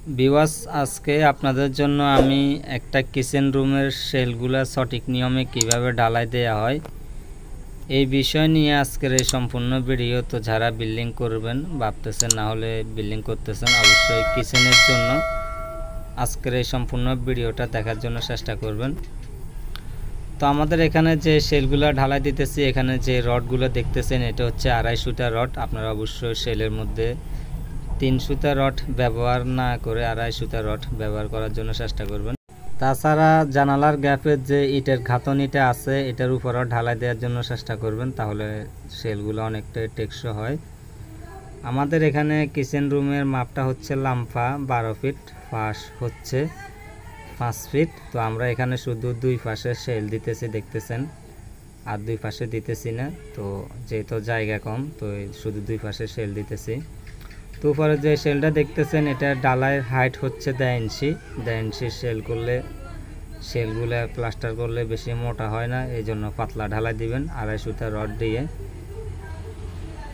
Viewers, আজকে আপনাদের জন্য আমি একটা কিচেন রুমের শেলগুলো সঠিক নিয়মে কিভাবে ঢালাই দেওয়া হয় এই বিষয় নিয়ে আজকের এই সম্পূর্ণ ভিডিও। তো যারা বিল্ডিং করবেন ভাবতেছেন, না হলে বিল্ডিং করতেছেন, অবশ্যই কিচেনের জন্য আজকের এই সম্পূর্ণ ভিডিওটা দেখার জন্য চেষ্টা করবেন। তো আমাদের এখানে যে শেলগুলো ঢালাই দিতেছি, এখানে যে রডগুলো দেখতেছেন এটা হচ্ছে 2.5 সুতা রড। আপনারা অবশ্যই শেলের মধ্যে 3 সুতা রড ব্যবহার না করে 2.5 সুতা রড ব্যবহার করার জন্য চেষ্টা করবেন। তাছাড়া জানালার গ্যাপের যে ইটের গাঁথনিটা আছে এটার উপরও ঢালাই দেওয়ার জন্য চেষ্টা করবেন, তাহলে শেলগুলো অনেকটাই টেকসই হয়। আমাদের এখানে কিচেন রুমের মাপটা হচ্ছে লাম্ফা 12 ফিট, ফাঁস হচ্ছে 5 ফিট। তো আমরা এখানে শুধু 2 পাশে শেল দিতেছি, দেখতেছেন, আর 2 পাশে দিতেছি না। তো যেহেতু জায়গা কম, তো শুধু 2 পাশে শেল দিতেছি। তো উপরে যে শেলটা দেখতেছেন এটা ডালাইয়ের হাইট হচ্ছে 1.5 ইঞ্চি। 1.5 ইঞ্চি শেল করলে শেলগুলো প্লাস্টার করলে বেশি মোটা হয় না, এই জন্য পাতলা ঢালাই দিবেন 2.5 সুতা রড দিয়ে।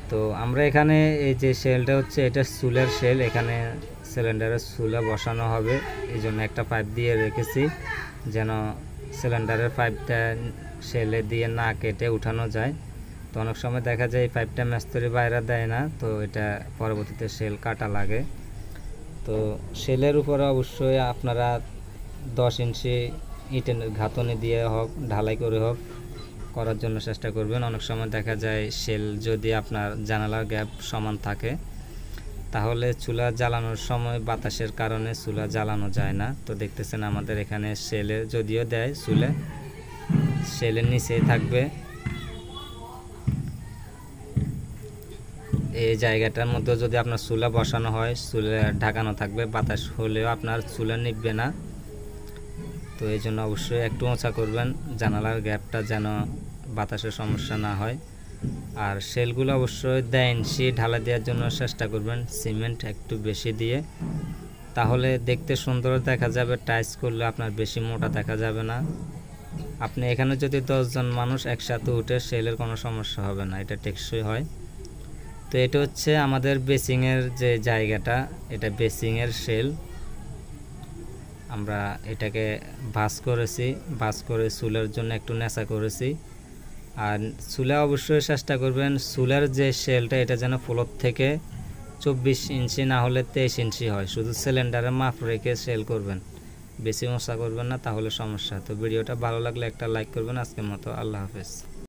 তো আমরা এখানে এই যে শেলটা হচ্ছে এটা চুলের শেল, এখানে সিলিন্ডারের চুলা বসানো হবে, এই জন্য একটা পাইপ দিয়ে রেখেছি যেন সিলিন্ডারের পাইপটা শেলে দিয়ে না কেটে উঠানো যায়। তো অনেক সময় দেখা যায় এই পাইপটা মিস্ত্রি বাইরে দেয় না, তো এটা পরবর্তীতে শেল কাটা লাগে। তো শেলের উপরে অবশ্যই আপনারা 10 ইঞ্চি ইটের গাঁথনি দিয়ে হোক ঢালাই করে হোক করার জন্য চেষ্টা করবেন। অনেক সময় দেখা যায় শেল যদি আপনার জানালার গ্যাপ সমান থাকে তাহলে চুলা জ্বালানোর সময় বাতাসের কারণে চুলা জ্বালানো যায় না। তো দেখতেছেন আমাদের এখানে শেলে যদিও দেয় চুলে, শেলের নিচেই থাকবে, এই জায়গাটার মধ্যে যদি আপনার চুলা বসানো হয় চুলা ঢাকানো থাকবে, বাতাস হলেও আপনার চুলা নিববে না। তো এই জন্য অবশ্যই একটু উঁচা করবেন জানালার গ্যাপটা যেন বাতাসের সমস্যা না হয়। আর শেলগুলো অবশ্যই 1.5 ইঞ্চি ঢালা দেওয়ার জন্য চেষ্টা করবেন, সিমেন্ট একটু বেশি দিয়ে, তাহলে দেখতে সুন্দর দেখা যাবে। টাইস করলে আপনার বেশি মোটা দেখা যাবে না। আপনি এখানে যদি 10 জন মানুষ একসাথে উঠে শেলের কোনো সমস্যা হবে না, এটা টেকসই হয়। তো এটা হচ্ছে আমাদের বেসিংয়ের যে জায়গাটা, এটা বেসিংয়ের শেল। আমরা এটাকে ভাঁজ করেছি, ভাঁজ করে চুলের জন্য একটু নেচা করেছি। আর চুলা অবশ্যই চেষ্টা করবেন চুলার যে শেলটা এটা যেন ফ্লোর থেকে 24 ইঞ্চি না হলে 23 ইঞ্চি হয়। শুধু সিলিন্ডারের মাপ রেখে শেল করবেন, বেশি মশা করবেন না, তাহলে সমস্যা। তো ভিডিওটা ভালো লাগলে একটা লাইক করবেন। আজকের মতো আল্লাহ হাফেজ।